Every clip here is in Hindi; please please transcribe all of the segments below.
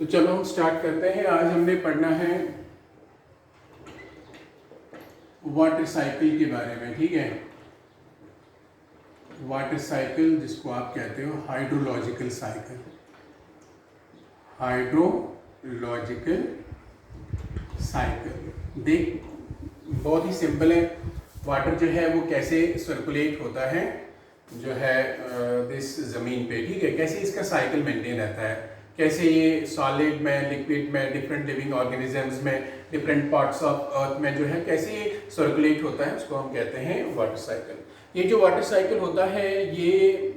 तो चलो हम स्टार्ट करते हैं। आज हमने पढ़ना है वाटर साइकिल के बारे में, ठीक है। वाटर साइकिल जिसको आप कहते हो हाइड्रोलॉजिकल साइकिल, हाइड्रोलॉजिकल साइकिल। देख बहुत ही सिंपल है। वाटर जो है वो कैसे सर्कुलेट होता है जो है इस ज़मीन पे, ठीक है। कैसे इसका साइकिल मेंटेन रहता है, कैसे ये सॉलिड में, लिक्विड में, डिफरेंट लिविंग ऑर्गेनिजम्स में, डिफरेंट पार्ट्स ऑफ अर्थ में जो है कैसे ये सर्कुलेट होता है, उसको हम कहते हैं वाटर साइकिल। ये जो वाटर साइकिल होता है ये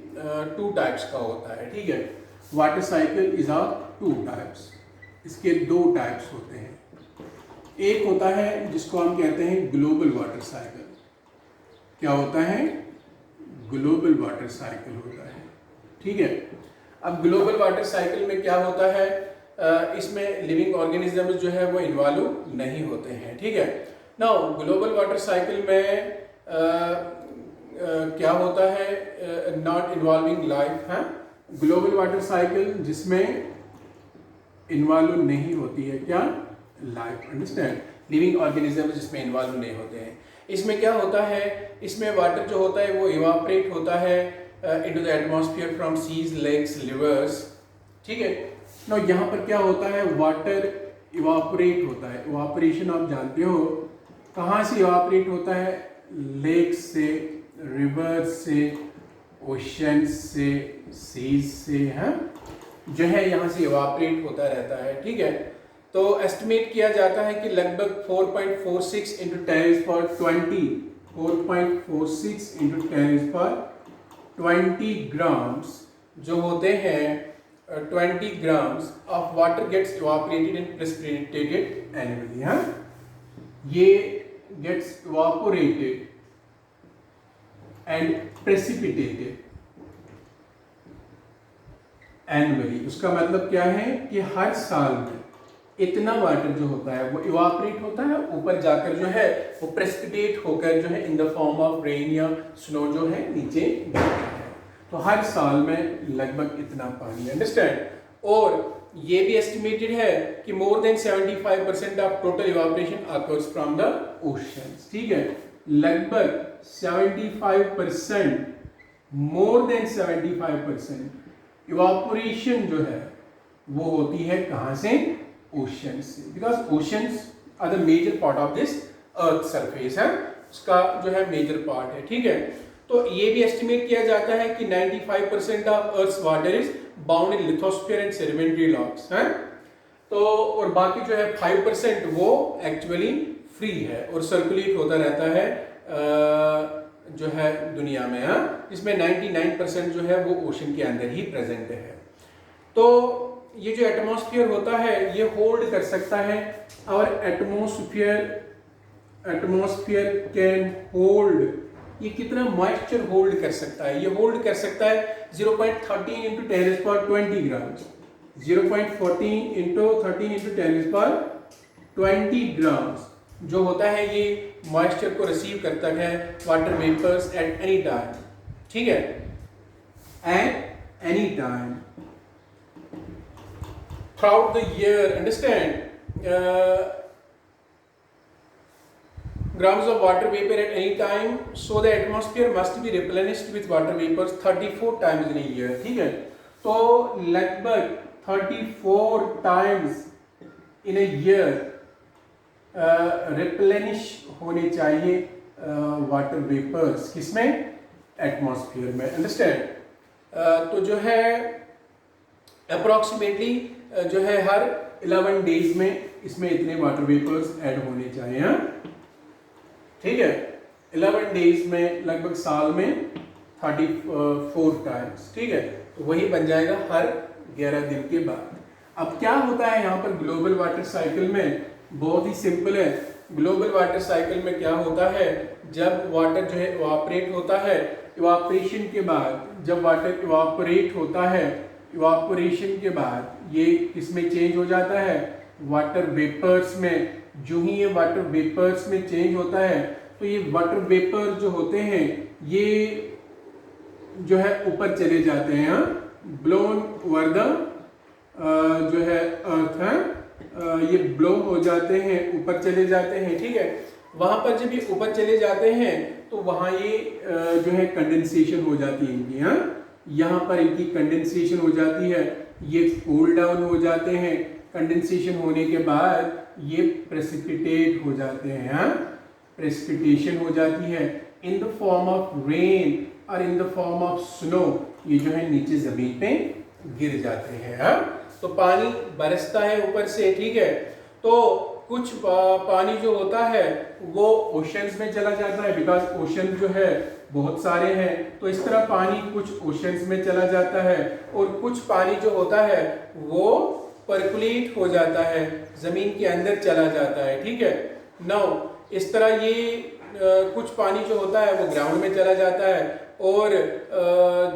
2 टाइप्स का होता है, ठीक है। Water cycle is of 2 types. इसके 2 टाइप्स होते हैं। एक होता है जिसको हम कहते हैं ग्लोबल वाटर साइकिल। क्या होता है? ग्लोबल वाटर साइकिल होता है, ठीक है। अब ग्लोबल वाटर साइकिल में क्या होता है, इसमें लिविंग ऑर्गेनिजम्स जो है वो इन्वॉल्व नहीं होते हैं, ठीक है। नाउ ग्लोबल वाटर साइकिल में क्या होता है, नॉट इन्वॉल्विंग लाइफ है। ग्लोबल वाटर साइकिल जिसमें इन्वॉल्व नहीं होती है क्या? Life, understand. लिविंग ऑर्गेनिजम्स जिसमें इन्वॉल्व नहीं होते हैं। इसमें क्या होता है, इसमें वाटर जो होता है वो इवापोरेट होता है into the atmosphere from seas, lakes, rivers, ठीक है। ना यहाँ पर क्या होता है, वाटर इवापोरेट होता है। इवापोरेशन आप जानते हो कहाँ से इवापोरेट होता है? लेक से, रिवर्स से, ओशन से, सीज से, है जो है यहाँ से इवापोरेट होता रहता है, ठीक है। तो एस्टिमेट किया जाता है कि लगभग 4.46 इंटू 10⁻20 4.46 इंटू 10⁻20 ग्राम्स जो होते हैं 20 grams of water gets evaporated and precipitated annually. हाँ, ये gets evaporated and precipitated annually. उसका मतलब क्या है कि हर साल में इतना वाटर जो होता है वो इवापोरेट होता है, ऊपर जाकर जो है वो प्रेसिपिटेट होकर जो है in the form of rain या स्नो जो है नीचे गिरता है। तो हर साल में लगभग इतना पानी, अंडरस्टैंड। और ये भी एस्टिमेटेड है कि more than 75% of total evaporation occurs from the oceans, ठीक है। लगभग 75%, मोर देन 75% इवापोरेशन जो है वो होती है कहाँ से? ओशंस से, because oceans are the major part of this earth surface है, उसका जो है मेजर पार्ट है, ठीक है। तो ये भी एस्टिमेट किया जाता है कि 95% of earth's water is bound in lithosphere and sedimentary rocks है। तो और बाकी जो है 5% वो एक्चुअली फ्री है और सर्कुलेट होता रहता है जो है दुनिया में, हाँ। इसमें 99% जो है वो ओशन के अंदर ही प्रेजेंट है। तो ये जो एटमॉस्फेयर होता है ये होल्ड कर सकता है, और एटमॉस्फेयर कैन होल्ड, ये कितना मॉइस्चर होल्ड कर सकता है? ये होल्ड कर सकता है 0.13 into 10⁻20 grams. 0.14 into 13 into 10⁻20 grams जो होता है ये मॉइस्चर को रिसीव करता है water vapours at any time, ठीक है, at any time throughout the year, understand. Grams of water vapor at any time, so the atmosphere must be replenished with water vapors 34 times in a year, ठीक है। तो लगभग 34 times in a year replenish होने चाहिए वाटर वेपर्स, किसमें? एटमॉस्फेयर में, अंडरस्टैंड। तो जो है अप्रोक्सीमेटली जो है हर 11 डेज में इसमें इतने वाटर वेपर्स ऐड होने चाहिए, हाँ, ठीक है। 11 डेज में लगभग साल में 34 टाइम्स, ठीक है। तो वही बन जाएगा हर 11 दिन के बाद। अब क्या होता है यहाँ पर ग्लोबल वाटर साइकिल में? बहुत ही सिंपल है। ग्लोबल वाटर साइकिल में क्या होता है, जब वाटर जो है इवापोरेट होता है, इवापोरेशन के बाद जब वाटर इवापोरेट होता है, इवापोरेशन के बाद ये किसमें चेंज हो जाता है? वाटर वेपर्स में। जो ही ये वाटर वेपर्स में चेंज होता है तो ये वाटर वेपर जो होते हैं ये जो है ऊपर चले जाते हैं, ब्लोन ओवर द जो है अर्थ है ये ब्लो हो जाते हैं, ऊपर चले जाते हैं, ठीक है। वहां पर जब ये ऊपर चले जाते हैं तो वहां ये जो है कंडेंसेशन हो जाती है इनकी, हाँ, यहाँ पर इनकी कंडेंसेशन हो जाती है, ये कूल डाउन हो जाते हैं, कंडेंसेशन होने के बाद ये प्रेसिपिटेट हो जाते हैं, हाँ, प्रेसिपिटेशन हो जाती है in the form of rain और in the form of snow, ये जो है नीचे जमीन पे गिर जाते हैं, हाँ। तो पानी बरसता है ऊपर से, ठीक है। तो कुछ पानी जो होता है वो ओशंस में चला जाता है, बिकॉज ओशन जो है बहुत सारे हैं, तो इस तरह पानी कुछ ओशंस में चला जाता है, और कुछ पानी जो होता है वो पर्कुलेट हो जाता है, जमीन के अंदर चला जाता है, ठीक है। नाउ इस तरह ये कुछ पानी जो होता है वो ग्राउंड में चला जाता है, और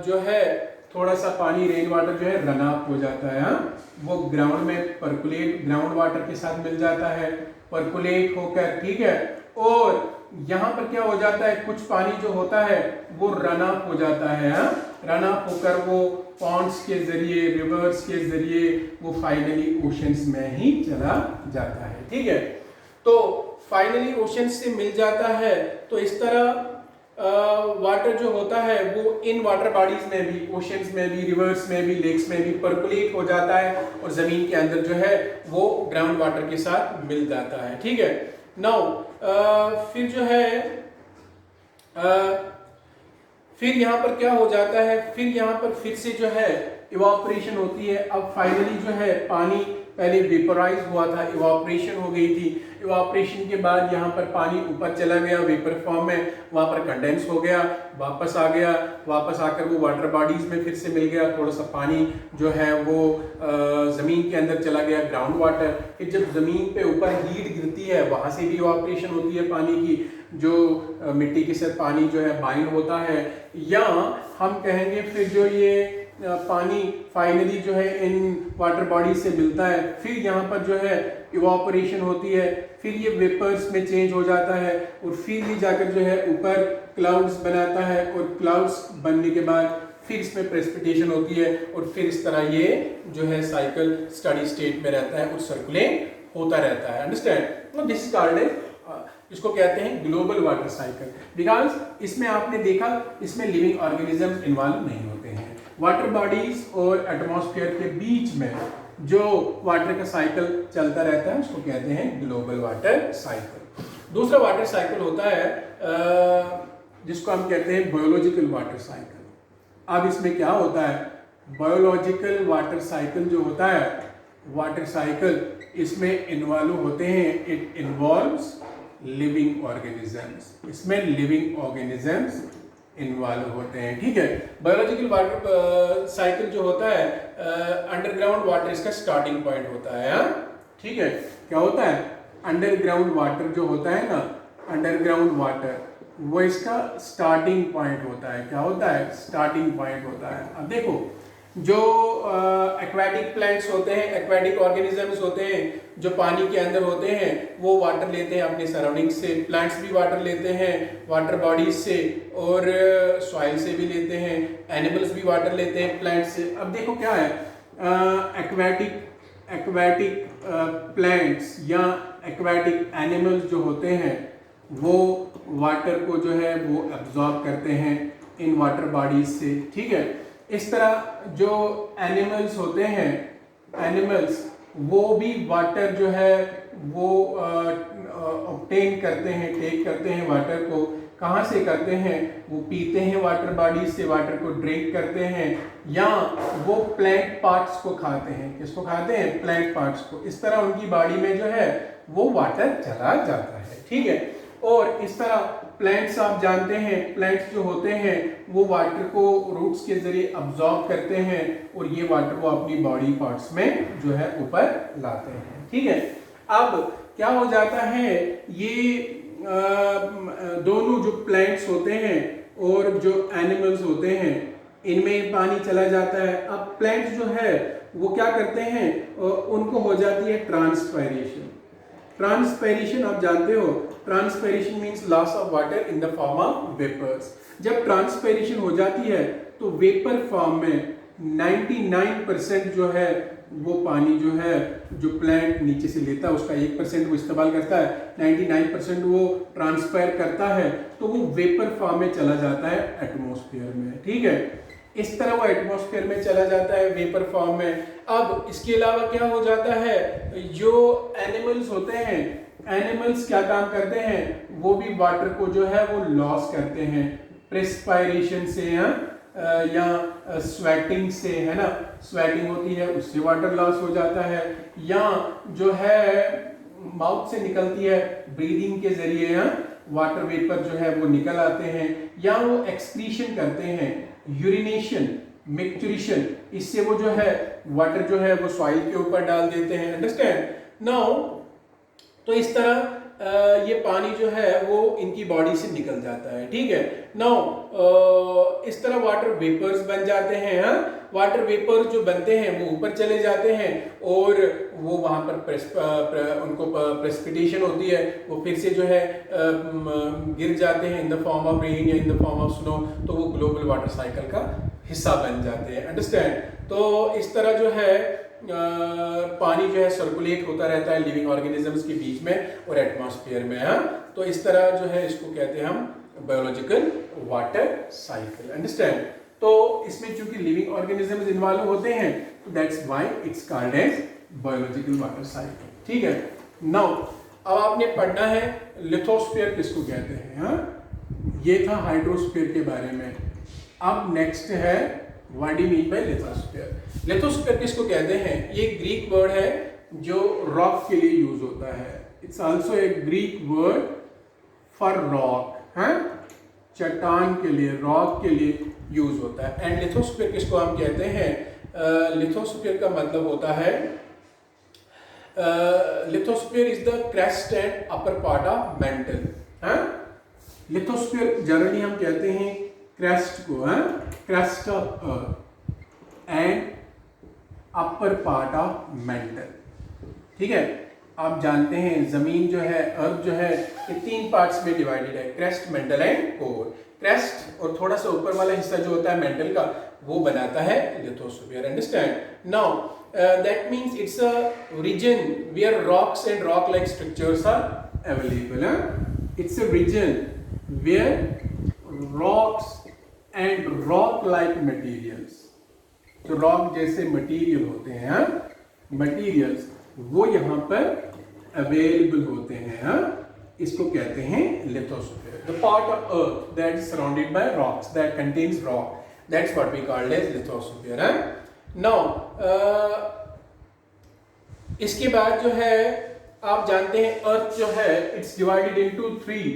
जो है थोड़ा सा पानी रेन वाटर जो है रन अप हो जाता है, हाँ, वो ग्राउंड में पर्कुलेट, ग्राउंड वाटर के साथ मिल जाता है, पर्कुलेट होकर, ठीक है। और यहाँ पर क्या हो जाता है, कुछ पानी जो होता है वो रन अप हो जाता है, हाँ, रन अप होकर वो पॉन्ड्स के जरिए, रिवर्स के जरिए वो फाइनली ओशंस में ही चला जाता है, ठीक है। तो फाइनली ओशन से मिल जाता है। तो इस तरह वाटर जो होता है वो इन वाटर बॉडीज में भी, ओशंस में भी, रिवर्स में भी, लेक्स में भी पर्कुलेट हो जाता है, और जमीन के अंदर जो है वो ग्राउंड वाटर के साथ मिल जाता है, ठीक है। नाउ फिर जो है फिर यहाँ पर क्या हो जाता है, फिर यहाँ पर फिर से जो है इवापोरेशन होती है। अब फाइनली जो है पानी पहले वेपराइज हुआ था, इवापोरेशन हो गई थी, इवापोरेशन के बाद यहाँ पर पानी ऊपर चला गया वेपर फॉर्म में, वहाँ पर कंडेंस हो गया, वापस आ गया, वापस आकर वो वाटर बॉडीज में फिर से मिल गया, थोड़ा सा पानी जो है वो ज़मीन के अंदर चला गया, ग्राउंड वाटर। फिर जब ज़मीन पे ऊपर हीट गिरती है वहाँ से भी इवापोरेशन होती है पानी की, जो मिट्टी के साथ पानी जो है बाइंड होता है, या हम कहेंगे फिर जो ये पानी फाइनली जो है इन वाटर बॉडी से मिलता है, फिर यहाँ पर जो है इवापोरेशन होती है, फिर ये वेपर्स में चेंज हो जाता है, और फिर ये जाकर जो है ऊपर क्लाउड्स बनाता है, और क्लाउड्स बनने के बाद फिर इसमें प्रेसिपिटेशन होती है, और फिर इस तरह ये जो है साइकिल स्टडी स्टेट में रहता है और सर्कुलेट होता रहता है। अंडरस्टैंड? दिस इज कॉल्ड, इसको कहते हैं ग्लोबल वाटर साइकिल, बिकॉज इसमें आपने देखा इसमें लिविंग ऑर्गेनिज्म इन्वॉल्व नहीं होते हैं। वाटर बॉडीज और एटमॉस्फेयर के बीच में जो वाटर का साइकिल चलता रहता है उसको कहते हैं ग्लोबल वाटर साइकिल। दूसरा वाटर साइकिल होता है जिसको हम कहते हैं बायोलॉजिकल वाटर साइकिल। अब इसमें क्या होता है, बायोलॉजिकल वाटर साइकिल जो होता है, वाटर साइकिल इसमें इन्वॉल्व होते हैं, इट इन्वॉल्व्स लिविंग ऑर्गेनिजम्स, इसमें लिविंग ऑर्गेनिजम्स इन्वॉल्व होते हैं, ठीक है। बायोलॉजिकल वाटर साइकिल जो होता है अंडरग्राउंड वाटर इसका स्टार्टिंग पॉइंट होता है, ठीक है। क्या होता है, अंडरग्राउंड वाटर जो होता है ना, अंडरग्राउंड वाटर वो इसका स्टार्टिंग पॉइंट होता है। क्या होता है, स्टार्टिंग पॉइंट होता है। अब देखो जो एक्वेटिक प्लांट्स होते हैं, एक्वेटिक ऑर्गेनिजम्स होते हैं जो पानी के अंदर होते हैं, वो वाटर लेते हैं अपने सराउंडिंग से। प्लांट्स भी वाटर लेते हैं वाटर बॉडीज से, और सॉइल से भी लेते हैं। एनिमल्स भी वाटर लेते हैं प्लांट्स से। अब देखो क्या है, एक्वेटिक प्लांट्स या एक्वेटिक एनिमल्स जो होते हैं वो वाटर को जो है वो एब्जॉर्ब करते हैं इन वाटर बॉडीज से, ठीक है। इस तरह जो एनिमल्स होते हैं, एनिमल्स वो भी वाटर जो है वो ऑब्टेन करते हैं, टेक करते हैं वाटर को। कहाँ से करते हैं, वो पीते हैं वाटर बॉडीज से, वाटर को ड्रिंक करते हैं, या वो प्लांट पार्ट्स को खाते हैं। किसको खाते हैं, प्लांट पार्ट्स को। इस तरह उनकी बॉडी में जो है वो वाटर चला जाता है, ठीक है। और इस तरह प्लांट्स आप जानते हैं, प्लांट्स जो होते हैं वो वाटर को रूट्स के जरिए अब्जॉर्ब करते हैं, और ये वाटर को अपनी बॉडी पार्ट्स में जो है ऊपर लाते हैं, ठीक है। अब क्या हो जाता है, ये दोनों जो प्लांट्स होते हैं और जो एनिमल्स होते हैं इनमें पानी चला जाता है। अब प्लांट्स जो है वो क्या करते हैं, उनको हो जाती है ट्रांसपायरेशन। ट्रांसपायरेशन आप जानते हो, transpiration means loss of water in the form of vapours. जब ट्रांसपायरेशन हो जाती है तो वेपर फॉर्म में 99% जो है वो पानी जो है जो प्लांट नीचे से लेता है उसका 1% वो इस्तेमाल करता है, 99% वो ट्रांसफायर करता है, तो वो वेपर फॉर्म में चला जाता है एटमॉस्फेयर में। ठीक है, इस तरह वो एटमॉस्फेयर में चला जाता है वेपर फॉर्म में। अब इसके अलावा क्या हो जाता है, जो एनिमल्स होते हैं, एनिमल्स क्या काम करते हैं, वो भी वाटर को जो है वो लॉस करते हैं प्रेस्पायरेशन से या स्वेटिंग से, है ना, स्वेटिंग होती है उससे वाटर लॉस हो जाता है, या जो है माउथ से निकलती है ब्रीदिंग के जरिए वाटर वेपर जो है वो निकल आते हैं, या वो एक्सक्रीशन करते हैं, यूरिनेशन, मिक्चुरेशन, इससे वो जो है वाटर जो है वो सॉइल के ऊपर डाल देते हैं। अंडरस्टैंड नाउ, तो इस तरह ये पानी जो है वो इनकी बॉडी से निकल जाता है। ठीक है, नाउ इस तरह वाटर वेपर्स बन जाते हैं। वाटर वेपर्स जो बनते हैं वो ऊपर चले जाते हैं और वो वहाँ पर उनको प्रेसिपिटेशन होती है, वो फिर से जो है गिर जाते हैं in the form of rain या in the form of snow, तो वो ग्लोबल वाटर साइकिल का हिस्सा बन जाते हैं। अंडरस्टैंड, तो इस तरह जो है पानी जो है सर्कुलेट होता रहता है लिविंग ऑर्गेनिजम्स के बीच में और एटमॉस्फेयर में। तो इस तरह जो है इसको कहते हैं हम बायोलॉजिकल वाटर साइकिल। अंडरस्टैंड, तो इसमें चूंकि लिविंग ऑर्गेनिजम्स इन्वॉल्व होते हैं तो that's why it's called as biological water cycle. ठीक है, नाउ अब आपने पढ़ना है लिथोस्फीयर किसको कहते हैं। ये था हाइड्रोस्फीयर के बारे में। अब नेक्स्ट है what do you mean by lithosphere. Lithosphere किसको कहते हैं, ये ग्रीक वर्ड है जो रॉक के लिए यूज होता है। It's also a Greek word for rock, है चट्टान के लिए, रॉक के लिए यूज होता है। एंड लिथोस्फीयर किसको हम कहते हैं, लिथोस्फीयर का मतलब होता है lithosphere is the crest and upper part of mental. Lithosphere generally हम कहते हैं क्रेस्ट को, crest of earth and upper part of mental. ठीक है, आप जानते हैं जमीन जो है, अर्थ जो है, ये 3 पार्ट्स में डिवाइडेड है, crest, mental and core. Crest और थोड़ा सा ऊपर वाला हिस्सा जो होता है मेंटल का, वो बनाता है lithosphere. Understand now, that means it's a region where rocks and rock like structures are available. It's a region where rocks and rock like materials, जो रॉक जैसे मटेरियल होते हैं, मटेरियल्स वो यहाँ पर अवेलेबल होते हैं। इसको कहते हैं lithosphere. The part of earth that is surrounded by rocks, that contains rock, that's what we called as lithosphere. Now इसके बाद जो है आप जानते हैं अर्थ जो है इट्स डिवाइडेड इनटू 3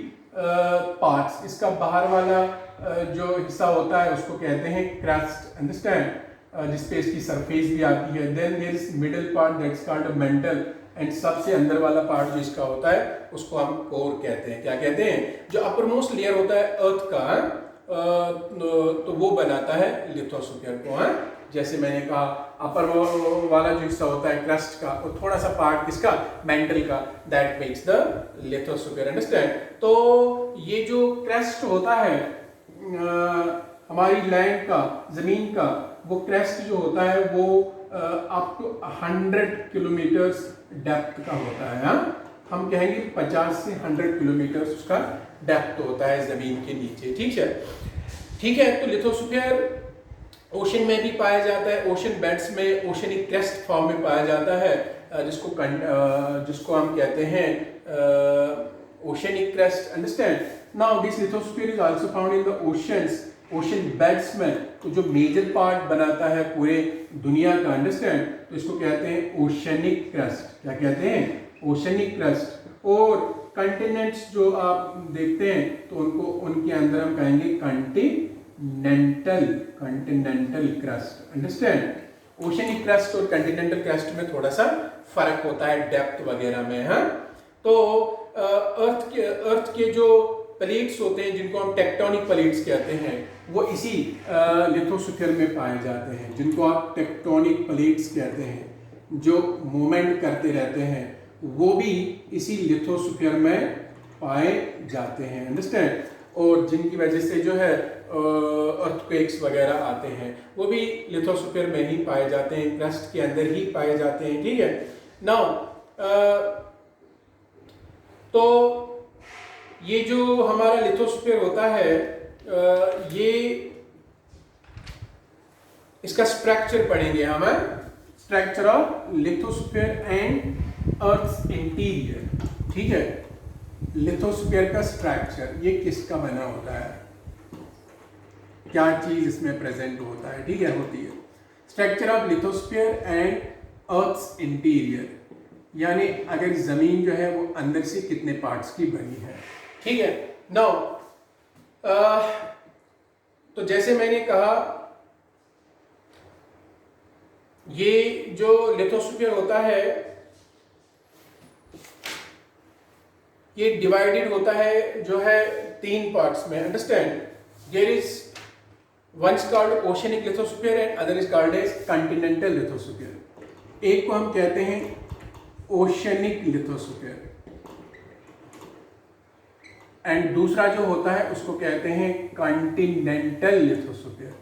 पार्ट्स। इसका बाहर वाला जो हिस्सा होता है उसको कहते हैं क्रस्ट। अंडरस्टैंड, जिसपे इसकी सरफेस भी आती है। Then there is middle part that's called mantle, and सबसे अंदर वाला पार्ट जो इसका होता है उसको हम कोर कहते हैं। क्या कहते हैं, जो अपर मोस्ट लेयर होता है अर्थ का, तो वो बनाता है लिथोस्फीयर को। जैसे मैंने कहा अपर वाला जो हिस्सा होता है क्रस्ट का, और थोड़ा सा पार्ट किसका, मेंटल का, that makes the lithosphere. Understand, तो ये जो क्रस्ट होता है हमारी लैंड का, जमीन का, वो क्रेस्ट जो होता है वो अप टू 100 किलोमीटर्स डेप्थ का होता है। हम कहेंगे 50 से 100 किलोमीटर्स उसका डेप्थ होता है जमीन के नीचे। ठीक है, ठीक है, तो लिथोस्फीयर ओशन में भी पाया जाता है, ओशन बेड्स में ओशनिक क्रेस्ट फॉर्म में पाया जाता है, जिसको हम कहते हैं oceanic crest. Understand, now this lithosphere is also found in the oceans, ocean beds में, तो जो मेजर पार्ट बनाता है पूरे दुनिया का। अंडरस्टैंड, तो इसको कहते हैं ओशनिक क्रस्ट। क्या कहते हैं, ओशनिक क्रस्ट। और कंटिनेंट्स जो आप देखते हैं तो उनको, उनके अंदर हम कहेंगे Continental crust. Understand, oceanic crust और कंटिनेंटल क्रस्ट में थोड़ा सा फर्क होता है डेप्थ वगैरह में। तो अर्थ के जो प्लेट्स होते हैं जिनको हम टेक्टोनिक प्लेट्स कहते हैं, वो इसी लिथोस्फीयर में पाए जाते हैं, जिनको आप टेक्टोनिक प्लेट्स कहते हैं, जो मूवमेंट करते रहते हैं, वो भी इसी लिथोस्फीयर में पाए जाते हैं। अंडरस्टैंड, और जिनकी वजह से जो है अर्थक्वेक्स वगैरह आते हैं, वो भी लिथोस्फीयर में ही पाए जाते हैं, क्रस्ट के अंदर ही पाए जाते हैं, ठीक है। नाउ तो ये जो हमारा लिथोस्फीयर होता है, ये इसका स्ट्रक्चर पढ़ेंगे हम, structure of lithosphere and earth interior, ठीक है। लिथोस्फीयर का स्ट्रक्चर, ये किसका बना होता है, क्या चीज इसमें प्रेजेंट होता है, ठीक है, होती है। Structure of lithosphere and earth interior, यानी अगर जमीन जो है वो अंदर से कितने पार्ट्स की बनी है, ठीक है। नाउ तो जैसे मैंने कहा, ये जो लिथोस्फीयर होता है ये डिवाइडेड होता है जो है 3 पार्ट्स में, understand. There is one is called oceanic lithosphere and other is called as continental lithosphere. एक को हम कहते हैं ओशनिक लिथोस्फीयर एंड दूसरा जो होता है उसको कहते हैं कॉन्टिनेंटल लिथोस्फीयर,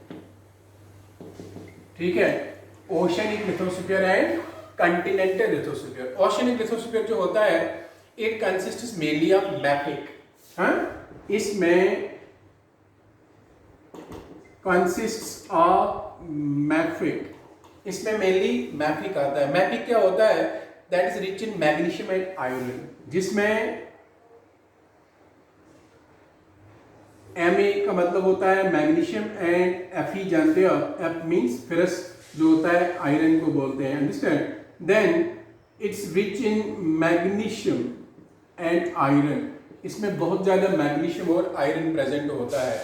ठीक है। Oceanic lithosphere and continental lithosphere. Oceanic lithosphere जो होता है it consists mainly of mafic, हाँ, इसमें कंसिस्ट्स ऑफ मैफिक, इसमें मेनली मैफिक आता है। मैफिक क्या होता है, that is rich in magnesium and iron, जिसमें Ma का मतलब होता है मैग्नीशियम एंड Fe जानते हो, F मीन्स फेरस जो होता है आयरन को बोलते हैं, understand. Then it's rich in magnesium and iron, इसमें बहुत ज़्यादा मैग्नीशियम और आयरन प्रेजेंट होता है।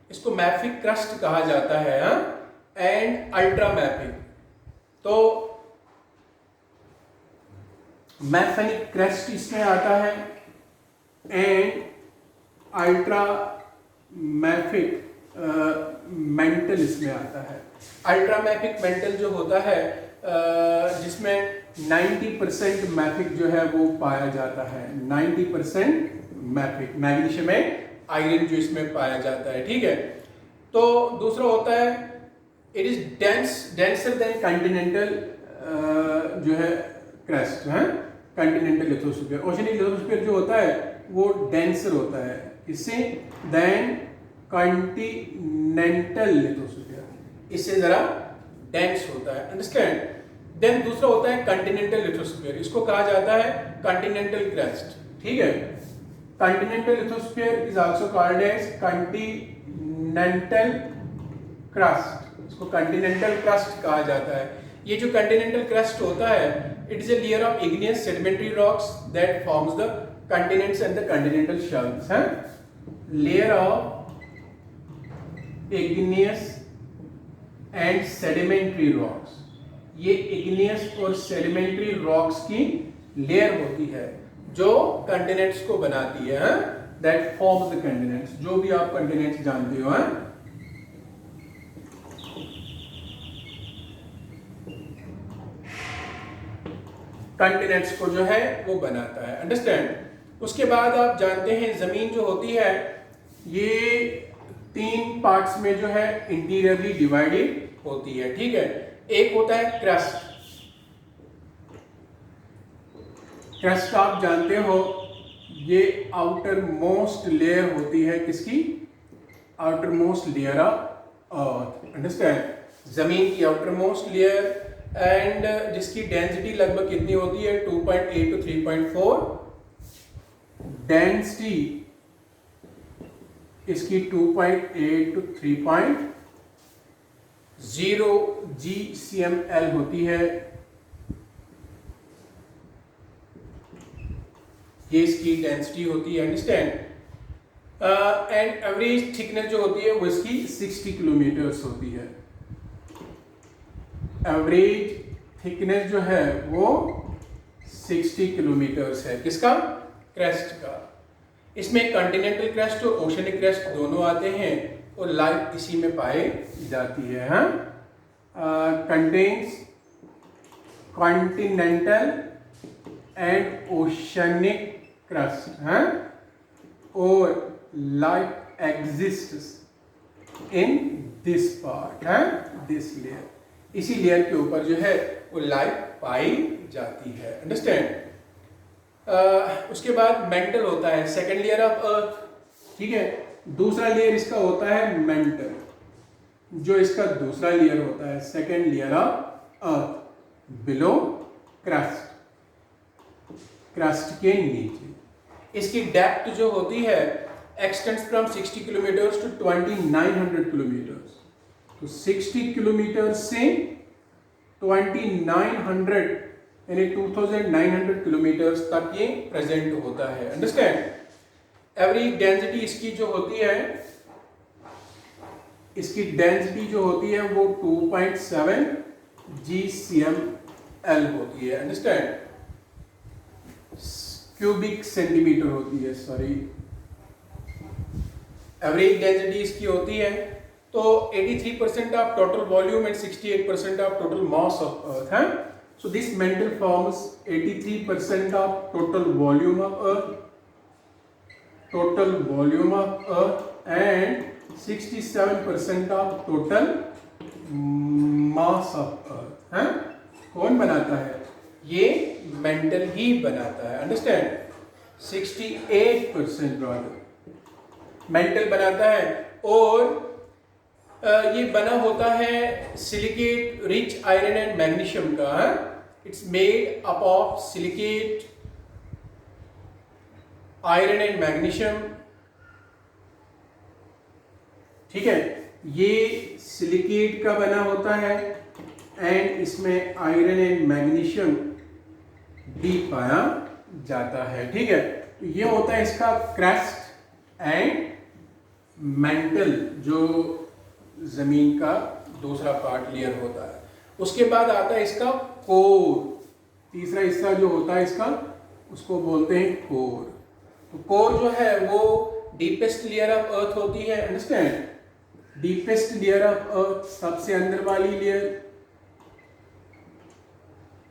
इसको मैफिक क्रस्ट कहा जाता है, एंड अल्ट्रा मैफिक। तो मैफेनिक क्रस्ट इसमें आता है एंड अल्ट्रा मैफिक मेंटल इसमें आता है। अल्ट्रा मैफिक मेंटल जो होता है जिसमें 90% मैफिक जो है वो पाया जाता है, 90% मैफिक, मैग्नीशियम में आयरन जो इसमें पाया जाता है, ठीक है। तो दूसरा होता है it is denser then continental जो है क्रस्ट, है कॉन्टिनेंटल लिथोस्फीयर। ओशनिक लिथोस्फीयर जो होता है वो डेंसर होता है, इससे देन कॉन्टिनेंटल लिथोस्फीयर, इससे जरा डेंस होता है, अंडरस्टैंड। देन दूसरा होता है कॉन्टिनेंटल लिथोस्फीयर, इसको कहा जाता है कॉन्टिनेंटल क्रस्ट, ठीक है। Continental lithosphere is also called as continental crust, इसको कॉन्टिनेंटल क्रस्ट कहा जाता है। ये जो कॉन्टिनेंटल क्रस्ट होता है it is a layer of igneous sedimentary rocks that forms the continents and the continental shelves, layer of igneous and sedimentary rocks, ये igneous और sedimentary rocks की लेयर होती है जो continents को बनाती है, that forms the continents, जो भी आप continents जानते हो, continents को जो है वो बनाता है, अंडरस्टैंड। उसके बाद आप जानते हैं जमीन जो होती है ये 3 पार्ट्स में जो है इंटीरियरली डिवाइडेड होती है, ठीक है। एक होता है क्रस्ट, क्रस्ट आप जानते हो ये आउटर मोस्ट लेयर होती है, किसकी, outer most layer of earth, understand. जमीन की आउटर मोस्ट लेयर एंड जिसकी डेंसिटी लगभग कितनी होती है 2.8 to 3.4, डेंसिटी इसकी 2.8 to 3.0 GCmL होती है, ये इसकी डेंसिटी होती है, अंडरस्टैंड। एंड एवरेज थिकनेस जो होती है वो इसकी 60 किलोमीटर्स होती है। एवरेज थिकनेस जो है वो 60 किलोमीटर्स है, किसका, क्रस्ट का। इसमें कॉन्टिनेंटल क्रस्ट और ओशनिक क्रस्ट दोनों आते हैं और लाइफ इसी में पाई जाती है, contains continental and oceanic crust, और life exists in this part है, this layer, इसी लेयर के ऊपर जो है वो लाइफ पाई जाती है। अंडरस्टैंड? उसके बाद मेंटल होता है, सेकेंड लेयर ऑफ अर्थ, ठीक है। दूसरा लेयर इसका होता है मेंटल, जो इसका दूसरा लेयर होता है second layer of earth below crust, crust के नीचे। इसकी डेप्थ जो होती है extends from 60 kilometre to 2900 kilometre. तो 60 किलोमीटर से 2900 यानी 2900 किलोमीटर तक ये प्रेजेंट होता है। अंडरस्टैंड? एवरी डेंसिटी इसकी जो होती है, इसकी डेंसिटी जो होती है वो 2.7 GCmL होती है। अंडरस्टैंड? क्यूबिक सेंटीमीटर होती है, सॉरी, एवरेज डेंसिटी इसकी होती है। तो 83% of total volume and 68% of total mass of earth है। So this mantle forms 83% of total volume of earth, total volume of earth and 67% of total mass of earth है। कौन बनाता है? ये मेंटल ही बनाता है। अंडरस्टैंड? 68% मेंटल बनाता है, और ये बना होता है silicate rich iron and magnesium का। It's made up of silicate, iron and magnesium, ठीक है। ये सिलिकेट का बना होता है एंड इसमें आयरन एंड मैग्नीशियम भी पाया जाता है, ठीक है। तो ये होता है इसका क्रस्ट एंड मेंटल, जो जमीन का दूसरा पार्ट लेयर होता है। उसके बाद आता है इसका कोर, तीसरा हिस्सा जो होता है इसका, उसको बोलते हैं कोर। तो कोर जो है वो डीपेस्ट लेयर ऑफ अर्थ होती है। अंडरस्टैंड? डीपेस्ट लेयर ऑफ अर्थ, सबसे अंदर वाली लेयर,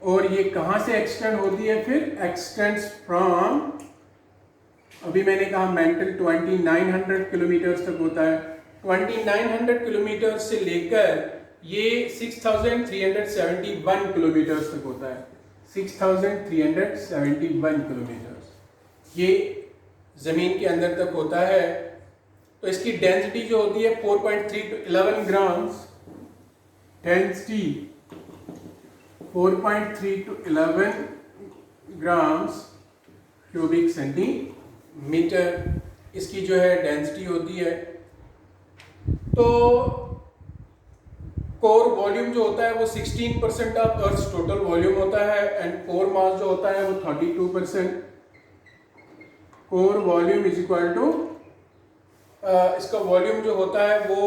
और ये कहां से एक्सटेंड होती है? फिर एक्सटेंड्स फ्रॉम, अभी मैंने कहा मेंटल 2900 किलोमीटर तक होता है। 2900 किलोमीटर से लेकर ये 6371 किलोमीटर तक होता है। 6371 किलोमीटर ये जमीन के अंदर तक होता है। तो इसकी डेंसिटी जो होती है 4.3 to 11 grams, density 4.3 to 11 grams cubic centimetre इसकी जो है डेंसिटी होती है। तो कोर वॉल्यूम जो होता है वो 16% ऑफ अर्थ टोटल वॉल्यूम होता है, एंड कोर मास जो होता है वो 32%। Core volume is equal to, इसका वॉल्यूम जो होता है वो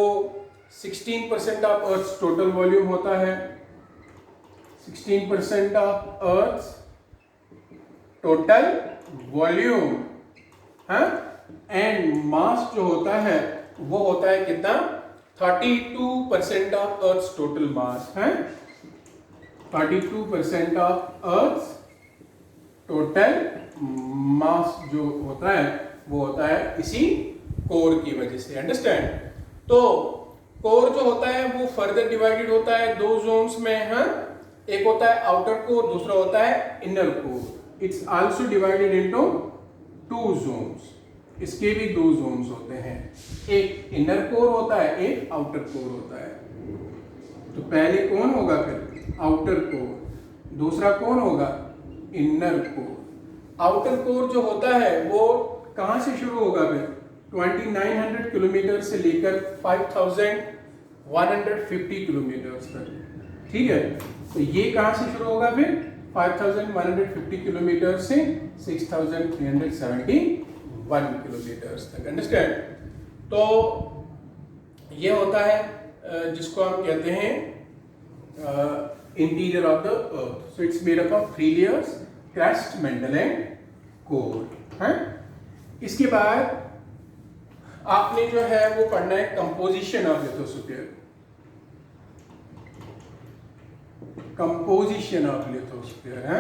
16% ऑफ अर्थ टोटल वॉल्यूम होता है। 16% ऑफ अर्थ टोटल वॉल्यूम है, एंड मास जो होता है वो होता है कितना? 32% ऑफ अर्थ टोटल मास है। 32% ऑफ अर्थ टोटल मास जो होता है वो होता है इसी कोर की वजह से। अंडरस्टैंड? तो कोर जो होता है वो फर्दर डिवाइडेड होता है दो जोन्स में है। एक होता है आउटर कोर, दूसरा होता है inner core. It's also divided into 2 zones. इसके भी 2 जोन्स होते हैं, एक इनर कोर होता है, एक आउटर कोर होता है। तो पहले कौन होगा? फिर आउटर कोर, दूसरा कौन होगा? Inner core. आउटर कोर जो होता है वो कहां से शुरू होगा? फिर 2900 किलोमीटर से लेकर 5150 किलोमीटर तक, ठीक है। तो ये कहां से शुरू होगा? फिर 5150 किलोमीटर से 6371 किलोमीटर तक। अंडरस्टैंड? तो ये होता है जिसको हम कहते हैं interior of the earth. So it's made up of 3 layers, crust, mental and core है। इसके बाद आपने जो है वो पढ़ना है composition of lithosphere. Composition of lithosphere है,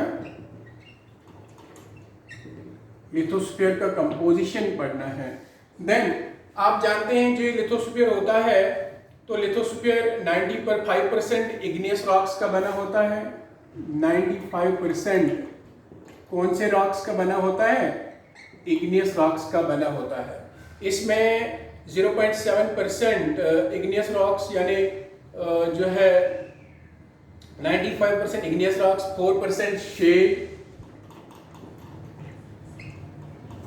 लिथोस्फीयर का कंपोजिशन पढ़ना है। देन आप जानते हैं जो लिथोस्फीयर होता है, तो लिथोस्फीयर 95% इग्नियस रॉक्स का बना होता है। 95% कौन से रॉक्स का बना होता है? इग्नियस रॉक्स का बना होता है। इसमें 0.7% इग्नियस रॉक्स यानी जो है 95% इग्नियस रॉक्स, 4% शेल,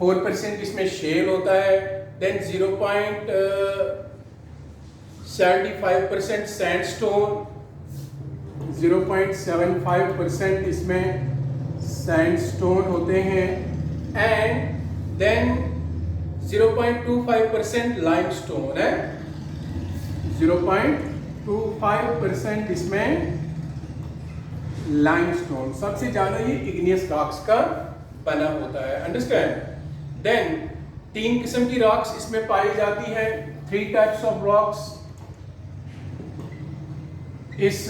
4% इसमें शेल होता है। देन 0.75% सैंडस्टोन, 0.75% इसमें सैंडस्टोन होते हैं, एंड देन 0.25% लाइमस्टोन है। 0.25% इसमें लाइमस्टोन, सबसे ज्यादा ये इग्नियस रॉक्स का बना होता है। अंडरस्टैंड? देन 3 किस्म की रॉक्स इसमें पाई जाती है। 3 टाइप्स ऑफ रॉक्स इस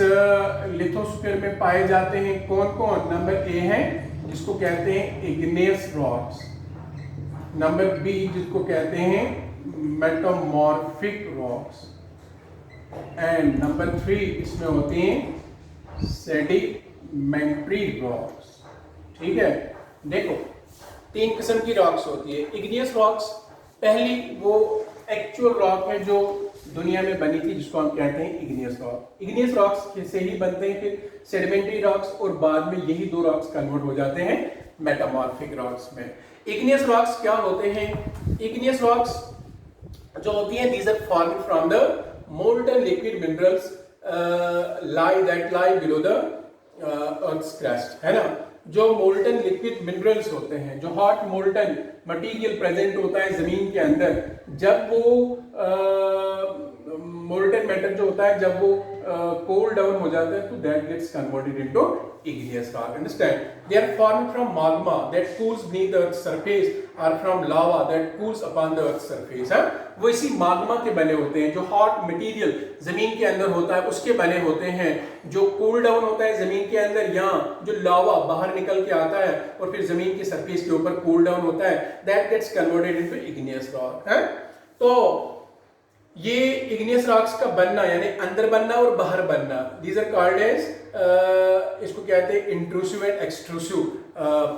लिथोस्फीयर में पाए जाते हैं। कौन कौन? नंबर ए है जिसको कहते हैं इग्नियस रॉक्स, नंबर बी जिसको कहते हैं मेटामॉर्फिक रॉक्स, एंड नंबर 3 इसमें होती हैं सेडिमेंट्री रॉक्स। ठीक है, देखो 3 किस्म की रॉक्स होती है। इग्नियस रॉक्स, पहली वो एक्चुअल रॉक है जो दुनिया में बनी थी, जिसको हम कहते हैं इग्नियस रॉक। इग्नियस रॉक्स से ही बनते हैं फिर सेडिमेंट्री रॉक्स, और बाद में यही 2 रॉक्स कन्वर्ट हो जाते हैं मेटामॉर्फिक रॉक्स में। इग्नियस रॉक्स क्या होते हैं? इग्नियस रॉक्स जो होती हैं, these are formed from the molten liquid minerals lie below the earth's crust, है ना। जो मोल्टन लिक्विड मिनरल्स होते हैं, जो हॉट मोल्टन मटेरियल प्रेजेंट होता है जमीन के अंदर, जब वो मोल्टन मैटर जो होता है जब वो कोल डाउन हो जाता है, तो that gets converted into igneous rock. Understand? They are formed from magma that cools beneath the earth's surface, or from lava that cools upon the earth's surface. है वो इसी magma के बने होते हैं। जो hot material जमीन के अंदर होता है उसके बने होते हैं। जो cool down होता है जमीन के अंदर, या जो लावा बाहर निकल के आता है और फिर जमीन की सरफेस के ऊपर cool down होता है, that gets converted into igneous rock। है तो ये इग्नियस रॉक्स का बनना यानी अंदर बनना और बाहर बनना, दीज आर कॉल्ड एज, इसको कहते हैं intrusive and extrusive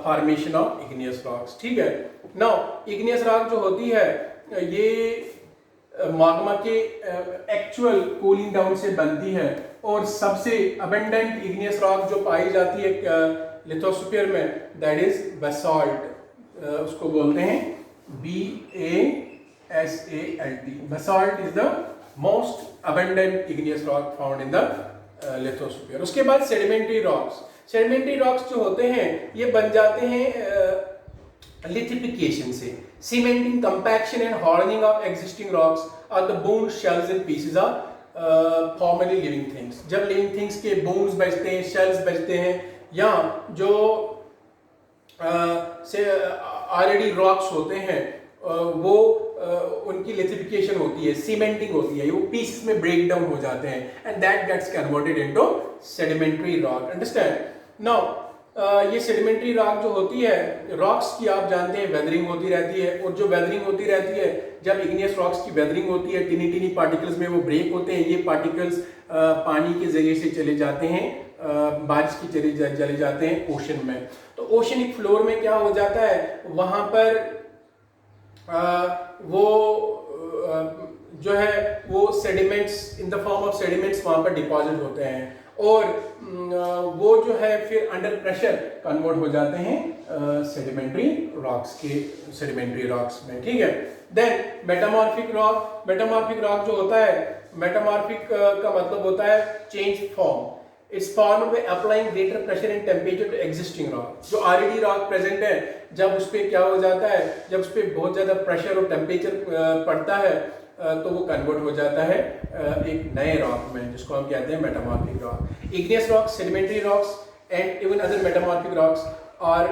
formation of igneous rocks. ठीक है, नाउ इग्नियस रॉक जो होती है ये magma के एक्चुअल कूलिंग डाउन से बनती है, और सबसे अबंडेंट इग्नियस रॉक जो पाई जाती है लिथोस्फीयर में, दैट इज बेसाल्ट। उसको बोलते हैं BASALT। Basalt is the most abundant igneous rock found in the lithosphere। उसके बाद सेडिमेंट्री रॉक्स। सेडिमेंट्री रॉक्स जो होते हैं ये बन जाते हैं लिथिफिकेशन से, cementing, compaction and hardening of existing rocks और the bones, shells and pieces of formerly living things. जब लिविंग थिंग्स के बोन्स बचते हैं, शेल्स बचते हैं, या जो ऑलरेडी रॉक्स होते हैं वो उनकी लिथिफिकेशन होती है, सीमेंटिंग होती है, वो पीसेस में ब्रेक डाउन हो जाते हैं, and that gets converted into sedimentary rock. Understand? Now ये सेडिमेंट्री रॉक जो होती है, रॉक्स की आप जानते हैं वेदरिंग होती रहती है, और जो वेदरिंग होती रहती है, जब इग्नियस रॉक्स की वेदरिंग होती है, टिनी टिनी पार्टिकल्स में वो ब्रेक होते हैं। ये पार्टिकल्स पानी के जरिए से चले जाते हैं, बारिश की चले जाते हैं ओशन में। तो ओशनिक फ्लोर में क्या हो जाता है, वहां पर वो जो है वो sediments in the form of sediments वहां पर डिपॉजिट होते हैं, और वो जो है फिर अंडर प्रेशर कन्वर्ट हो जाते हैं सेडिमेंट्री रॉक्स में। ठीक है, then metamorphic rock. Metamorphic rock जो होता है, मेटामॉर्फिक का मतलब होता है change form. It's formed by applying greater pressure and temperature to existing rock। जो ऑलरेडी रॉक प्रेजेंट है, जब उस पर क्या हो जाता है, जब उस पर बहुत ज्यादा प्रेशर और टेम्परेचर पड़ता है, तो वो कन्वर्ट हो जाता है एक नए रॉक में, जिसको हम कहते हैं metamorphic rock. Igneous rocks, sedimentary rocks and even other metamorphic rocks are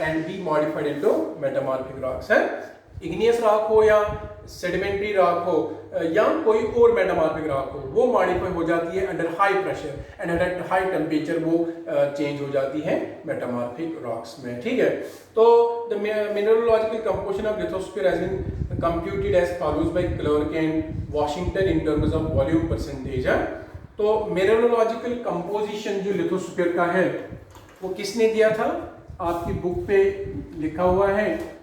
and be modified into metamorphic rocks है। इग्नियस रॉक हो या सेडिमेंट्री रॉक हो या कोई और मेटामॉर्फिक रॉक हो, वो मॉडिफाई हो जाती है under high pressure and under high temperature वो चेंज हो जाती है मेटामॉर्फिक रॉक्स में, ठीक है। तो the mineralogical composition of lithosphere has been computed as follows by Clarke and Washington in terms of volume percentage. तो मिनरलोजिकल कंपोजिशन जो लिथोस्फीयर का है वो किसने दिया था, आपकी बुक पे लिखा हुआ है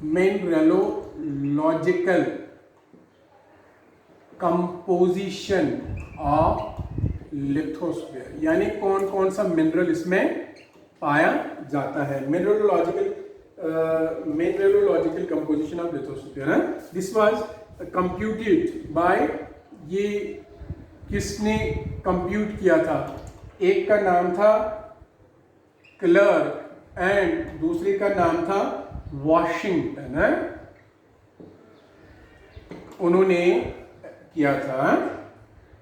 मिनरलोजिकल कंपोजिशन ऑफ लिथोस्फीयर, यानी कौन कौन सा मिनरल इसमें पाया जाता है। Mineralogical composition of lithosphere, this was computed by, ये किसने कंप्यूट किया था, एक का नाम था क्लर्क एंड दूसरे का नाम था वॉशिंगटन है, उन्होंने किया था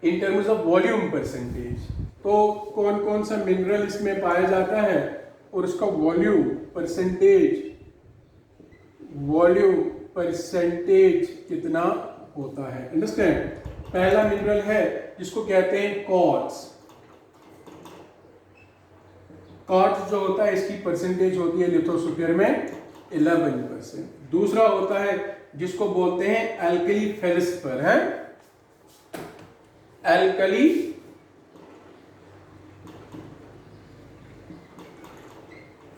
इन टर्म्स ऑफ वॉल्यूम परसेंटेज। तो कौन कौन सा मिनरल इसमें पाया जाता है और उसका वॉल्यूम परसेंटेज कितना होता है, अंडरस्टैंड। पहला मिनरल है जिसको कहते हैं क्वार्ट्ज। क्वार्ट्ज जो होता है इसकी परसेंटेज होती है लिथोस्फीयर में 11%। दूसरा होता है जिसको बोलते हैं एल्कली फेल्सपर है, एल्कली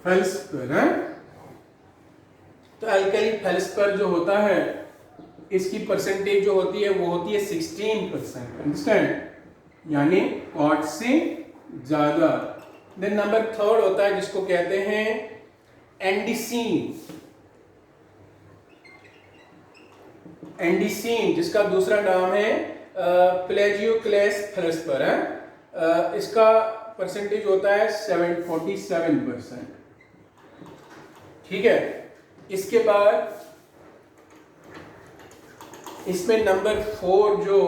फेल्सपर है। तो एल्कली फेल्सपर जो होता है इसकी परसेंटेज जो होती है वो होती है 16%, अंडरस्टैंड, यानी क्वार्ट्ज से ज्यादा। देन नंबर थर्ड होता है जिसको कहते हैं एंडिसीन, एंडिसीन जिसका दूसरा नाम है प्लेजियोक्लेस फेल्सपर है, इसका परसेंटेज होता है 47%, ठीक है। इसके बाद इसमें नंबर 4 जो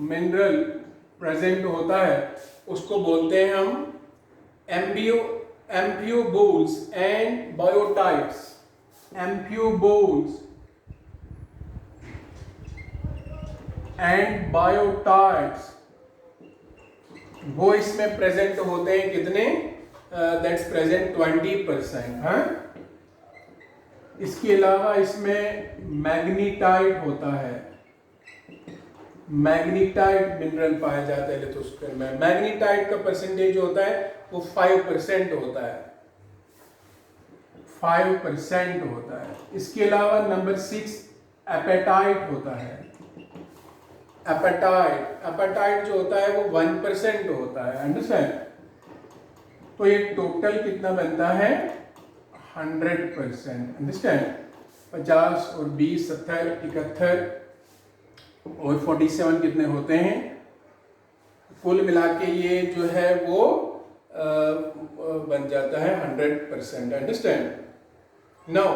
मिनरल प्रेजेंट होता है उसको बोलते हैं हम एम्फियोबोल्स एंड बायोटाइप्स, एम्फियोबोल्स एंड बायोटाइप्स, वो इसमें प्रेजेंट होते हैं कितने, दैट्स प्रेजेंट 20%, हाँ। इसके अलावा इसमें मैग्नीटाइट होता है, मैग्नीटाइट मिनरल पाया जाता है लिथोस्फीयर में। मैग्नीटाइट का परसेंटेज जो होता है वो 5% होता है, 5% होता है। इसके अलावा नंबर 6 एपेटाइट होता है, एपेटाइट जो होता है वो 1% होता है, अंडरस्टैंड। तो ये टोटल कितना बनता है 100%, अंडरस्टैंड। 50 और 20 70 71 और 47 कितने होते हैं, कुल मिला के ये जो है वो बन जाता है 100%, अंडरस्टैंड। नाउ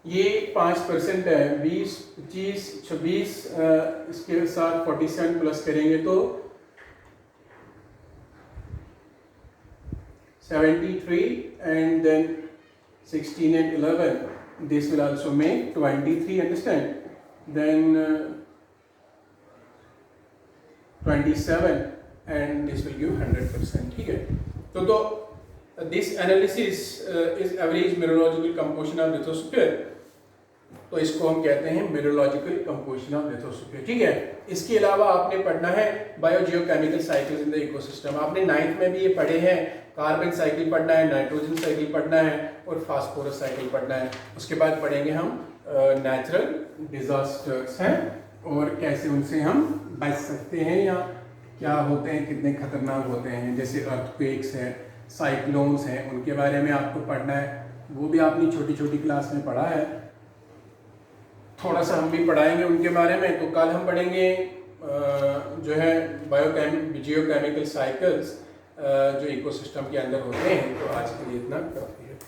ये 5% है, 20 25 26 इसके साथ 47 प्लस करेंगे तो 73 and then 16 and 11, this will also make 23, understand, then 27 and this will give 100%, ठीक है। तो this analysis is average mineralogical composition of lithosphere, तो इसको हम कहते हैं मिनरलोजिकल कंपोजिशन ऑफ लिथोस्फीयर, ठीक है। इसके अलावा आपने पढ़ना है biogeochemical cycles in the ecosystem. आपने 9th में भी ये पढ़े हैं, कार्बन साइकिल पढ़ना है, नाइट्रोजन साइकिल पढ़ना है और फास्फोरस साइकिल पढ़ना है। उसके बाद पढ़ेंगे हम नेचुरल डिजास्टर्स हैं और कैसे उनसे हम बच सकते हैं या क्या होते हैं, कितने खतरनाक होते हैं, जैसे अर्थक्वेक्स हैं, साइक्लोन्स हैं, उनके बारे में आपको पढ़ना है। वो भी आपने छोटी छोटी क्लास में पढ़ा है, थोड़ा सा हम भी पढ़ाएंगे उनके बारे में। तो कल हम पढ़ेंगे जो है जियोकेमिकल साइकिल्स जो इकोसिस्टम के अंदर होते हैं। तो आज के लिए इतना काफी है।